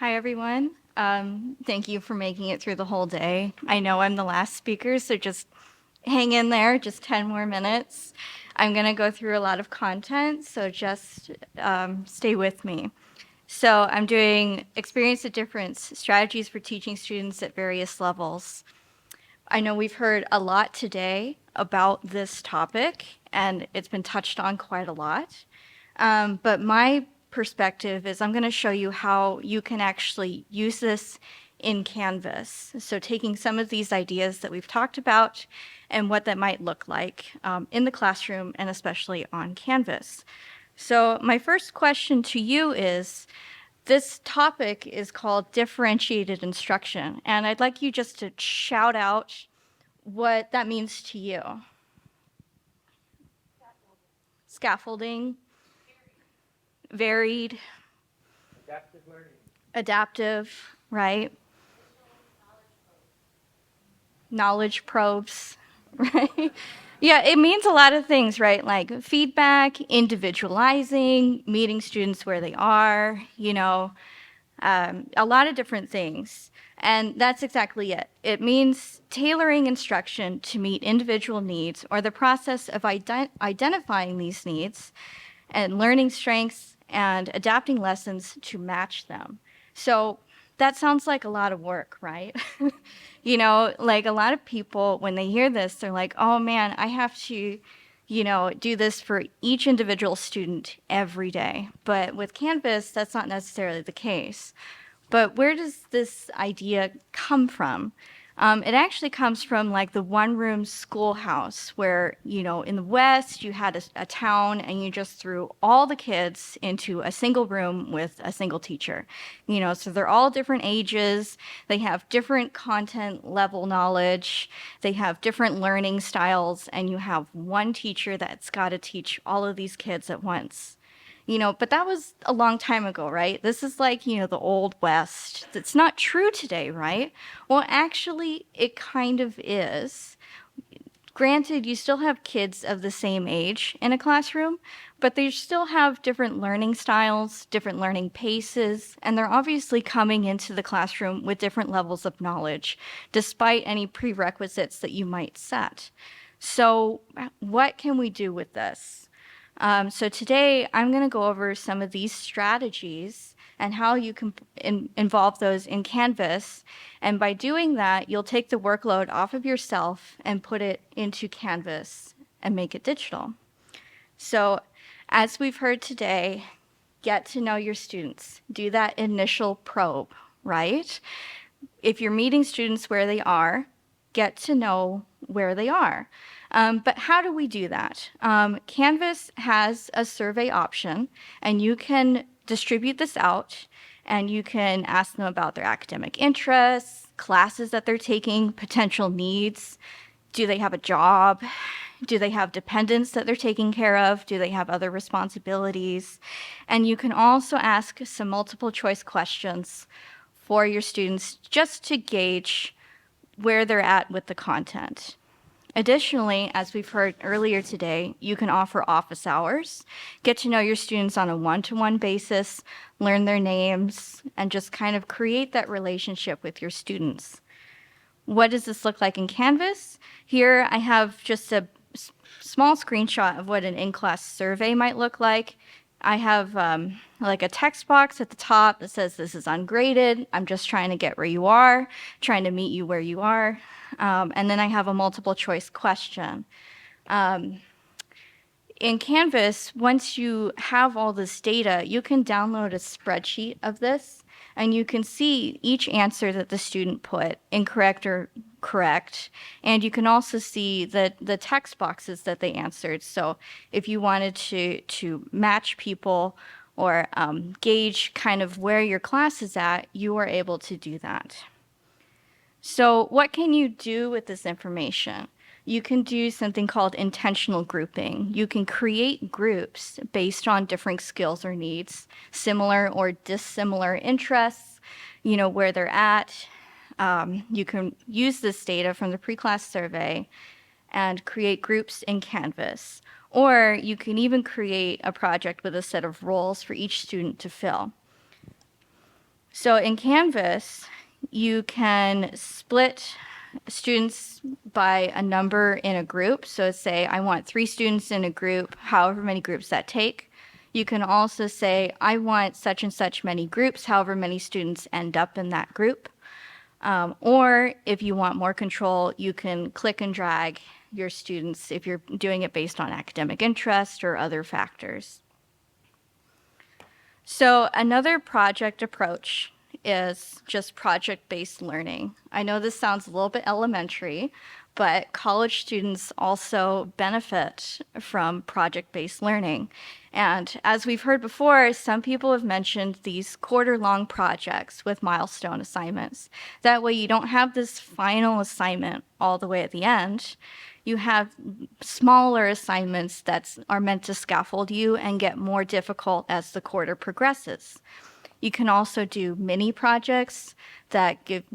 Hi, everyone. Thank you for making it through the whole day. I know I'm the last speaker, so just hang in there, just 10 more minutes. I'm going to go through a lot of content, so just stay with me. So I'm doing experience of difference, strategies for teaching students at various levels. I know we've heard a lot today about this topic, and it's been touched on quite a lot. But my perspective is I'm going to show you how you can actually use this in Canvas. So taking some of these ideas that we've talked about and what that might look like in the classroom and especially on Canvas. So my first question to you is, this topic is called differentiated instruction, and I'd like you just to shout out what that means to you. Scaffolding, varied, Adaptive learning. adaptive, right? Knowledge probes, right? Yeah, it means a lot of things, right? Like feedback, individualizing, meeting students where they are, a lot of different things. And that's exactly it. It means tailoring instruction to meet individual needs or the process of identifying these needs and learning strengths and adapting lessons to match them. So that sounds like a lot of work, right? Like a lot of people, when they hear this, they're like, oh man, I have to, do this for each individual student every day. But with Canvas, that's not necessarily the case. But where does this idea come from? It actually comes from like the one-room schoolhouse where, in the West, you had a town and you just threw all the kids into a single room with a single teacher. So they're all different ages, they have different content level knowledge, they have different learning styles, and you have one teacher that's got to teach all of these kids at once. But that was a long time ago, right? This is like, the old West. That's not true today, right? Well, actually, it kind of is. Granted, you still have kids of the same age in a classroom, but they still have different learning styles, different learning paces, and they're obviously coming into the classroom with different levels of knowledge, despite any prerequisites that you might set. So, what can we do with this? So today I'm going to go over some of these strategies and how you can involve those in Canvas. And by doing that, you'll take the workload off of yourself and put it into Canvas and make it digital. So as we've heard today, get to know your students. Do that initial probe, right? If you're meeting students where they are, get to know where they are. But how do we do that? Canvas has a survey option, and you can distribute this out, and you can ask them about their academic interests, classes that they're taking, potential needs. Do they have a job? Do they have dependents that they're taking care of? Do they have other responsibilities? And you can also ask some multiple choice questions for your students just to gauge where they're at with the content. Additionally, as we've heard earlier today, you can offer office hours, get to know your students on a one-to-one basis, learn their names, and just kind of create that relationship with your students. What does this look like in Canvas? Here I have just a small screenshot of what an in-class survey might look like. I have like a text box at the top that says this is ungraded. I'm just trying to get where you are, trying to meet you where you are. And then I have a multiple choice question. In Canvas, once you have all this data, you can download a spreadsheet of this, and you can see each answer that the student put, incorrect or correct. And you can also see the text boxes that they answered. So if you wanted to match people or gauge kind of where your class is at, you are able to do that. So what can you do with this information? You can do something called intentional grouping. You can create groups based on different skills or needs, similar or dissimilar interests, where they're at. You can use this data from the pre-class survey and create groups in Canvas. Or you can even create a project with a set of roles for each student to fill. So in Canvas, you can split students by a number in a group. So say I want 3 students in a group, however many groups that take. You can also say I want such and such many groups, however many students end up in that group. Or if you want more control, you can click and drag your students if you're doing it based on academic interest or other factors. So another project approach is just project-based learning. I know this sounds a little bit elementary, but college students also benefit from project-based learning. And as we've heard before, some people have mentioned these quarter-long projects with milestone assignments. That way you don't have this final assignment all the way at the end. You have smaller assignments that are meant to scaffold you and get more difficult as the quarter progresses. You can also do mini projects that give,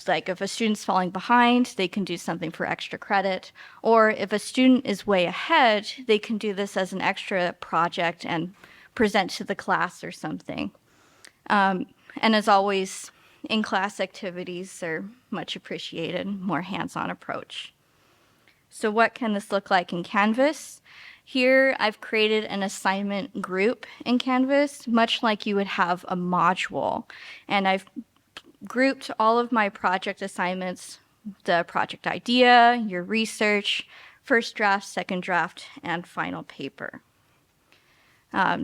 like if a student's falling behind, they can do something for extra credit. Or if a student is way ahead, they can do this as an extra project and present to the class or something. And as always, in-class activities are much appreciated, more hands-on approach. So what can this look like in Canvas? Here I've created an assignment group in Canvas, much like you would have a module. And I've grouped all of my project assignments, the project idea, your research, first draft, second draft, and final paper.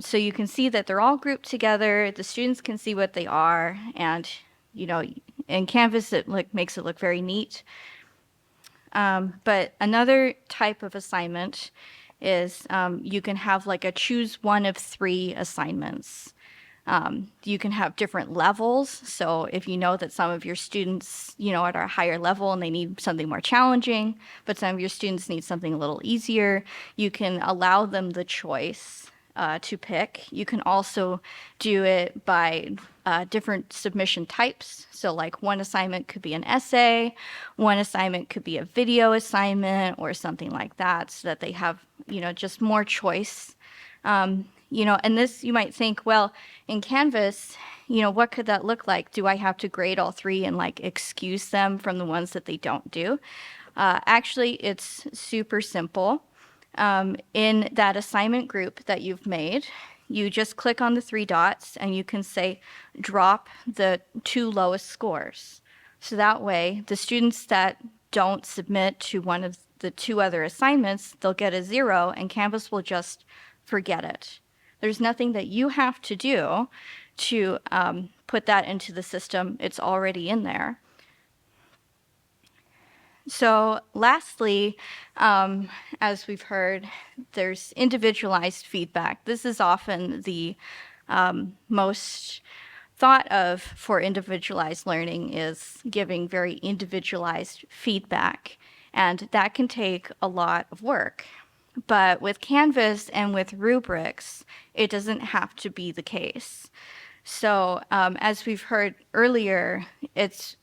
So you can see that they're all grouped together. The students can see what they are. And, you know, in Canvas, it makes it look very neat. But another type of assignment is you can have like a choose one of 3 assignments. You can have different levels. So if you know that some of your students, you know, are at a higher level and they need something more challenging, but some of your students need something a little easier, you can allow them the choice to pick. You can also do it by different submission types. So like one assignment could be an essay, one assignment could be a video assignment or something like that, so that they have, you know, just more choice. You know, and this, you might think, well, in Canvas, you know, what could that look like? Do I have to grade all 3 and like excuse them from the ones that they don't do? Actually, it's super simple. In that assignment group that you've made, you just click on the 3 dots and you can say, drop the 2 lowest scores. So that way, the students that don't submit to one of the 2 other assignments, they'll get a 0 and Canvas will just forget it. There's nothing that you have to do to put that into the system. It's already in there. So lastly, as we've heard, there's individualized feedback. This is often the most thought of for individualized learning, is giving very individualized feedback. And that can take a lot of work. But with Canvas and with rubrics, it doesn't have to be the case. So as we've heard earlier, it's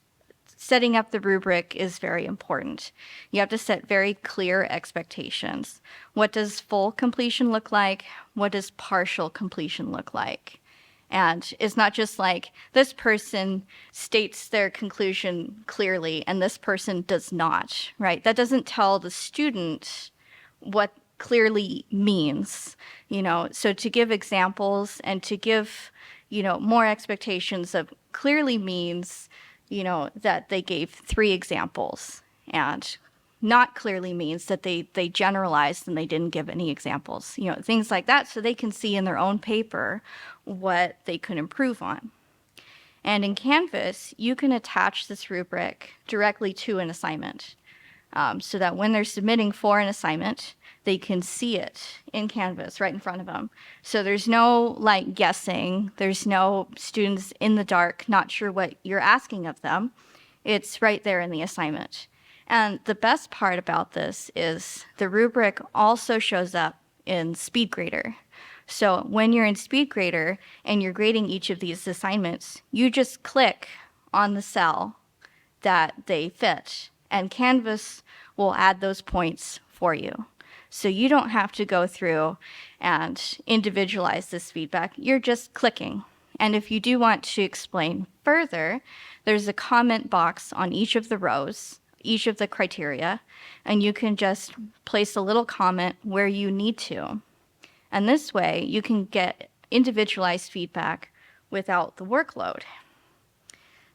setting up the rubric is very important. You have to set very clear expectations. What does full completion look like? What does partial completion look like? And it's not just like this person states their conclusion clearly and this person does not, right? That doesn't tell the student what clearly means, you know. So to give examples and to give, you know, more expectations of clearly means, you know, that they gave 3 examples, and not clearly means that they generalized and they didn't give any examples, you know, things like that, so they can see in their own paper what they could improve on. And in Canvas, you can attach this rubric directly to an assignment, so that when they're submitting for an assignment, they can see it in Canvas right in front of them. So there's no like guessing, there's no students in the dark not sure what you're asking of them. It's right there in the assignment. And the best part about this is the rubric also shows up in SpeedGrader. So when you're in SpeedGrader and you're grading each of these assignments, you just click on the cell that they fit, and Canvas will add those points for you. So you don't have to go through and individualize this feedback. You're just clicking, And if you do want to explain further, there's a comment box on each of the rows, each of the criteria, and you can just place a little comment where you need to. And this way, you can get individualized feedback without the workload.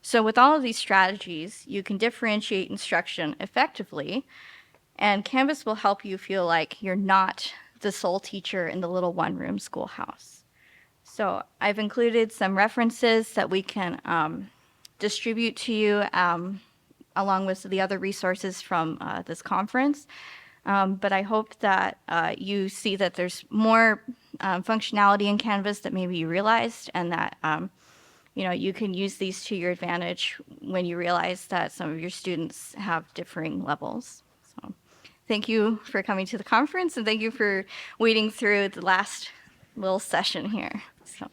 So with all of these strategies, you can differentiate instruction effectively, and Canvas will help you feel like you're not the sole teacher in the little one-room schoolhouse. So I've included some references that we can distribute to you along with the other resources from this conference. But I hope that you see that there's more functionality in Canvas that maybe you realized, and that you can use these to your advantage when you realize that some of your students have differing levels. So thank you for coming to the conference, and thank you for waiting through the last little session here. So.